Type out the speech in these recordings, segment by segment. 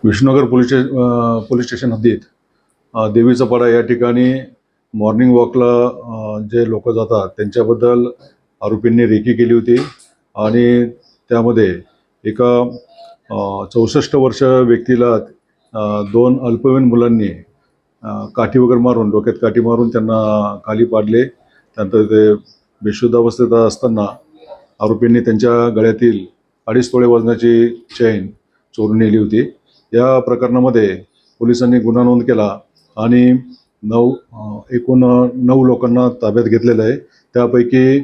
Vishnunagar police station हद्दीत देवीचा पाडा या ठिकाणी मॉर्निंग वॉकला जे लोक जातात त्यांच्याबद्दल आरोपींनी रेकी केली होती आणि त्यामध्ये एका 64 वर्ष व्यक्तीला दोन अल्पवयीन मुलांनी काठी वगैरे मारून डोक्यात काठी मारून त्यांना खाली पाडले. त्यानंतर ते बेशुद्ध अवस्थेत असताना आरोपींनी त्यांच्या गळ्यातील 2.5 तोळे वजनाची चैन चोरून नेली होती. या प्रकरणामध्ये पोलिसांनी गुन्हा नोंद केला आणि एकूण 9 लोकांना ताब्यात घेतलेलं आहे. त्यापैकी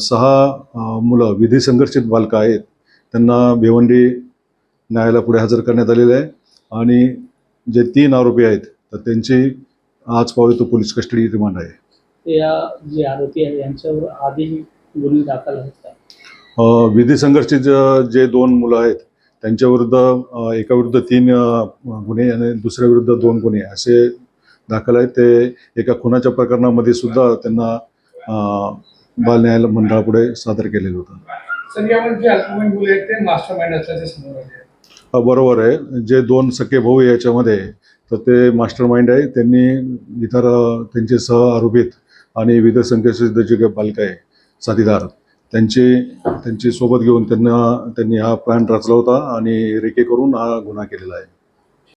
6 मुलं विधी संघर्षित बालकं आहेत. त्यांना भिवंडी न्यायालयापुढे हजर करण्यात आलेलं आहे आणि जे 3 आरोपी आहेत तर त्यांची आज पावेतो पोलीस कस्टडी रिमांड आहे. या जे आरोपी आहेत यांच्यावर आधी गुन्हे दाखल आहेत का? विधी संघर्षित जे 2 मुलं आहेत त्यांच्याविरुद्ध एकाविरुद्ध 3 गुन्हे आणि दुसऱ्याविरुद्ध 2 गुन्हे असे दाखल आहेत. ते एका खुनाच्या प्रकरणामध्ये सुद्धा त्यांना बाल न्यायालय मंडळापुढे सादर केलेलं होतं. सर, यामध्ये अल्पवयीन मुले आहेत ते मास्टरमाइंड असल्याचे समोर आले आहे. बरोबर आहे. जे 2 सख्खे भाऊ याच्यामध्ये तर ते मास्टरमाइंड आहे. त्यांनी इतर त्यांचे सह आरोपित आणि विधी संघर्षित जे बालक आहे साथीदार त्यांची सोबत घेऊन त्यांनी हा प्लॅन रचला होता आणि रेकी करून हा गुन्हा केलेला आहे.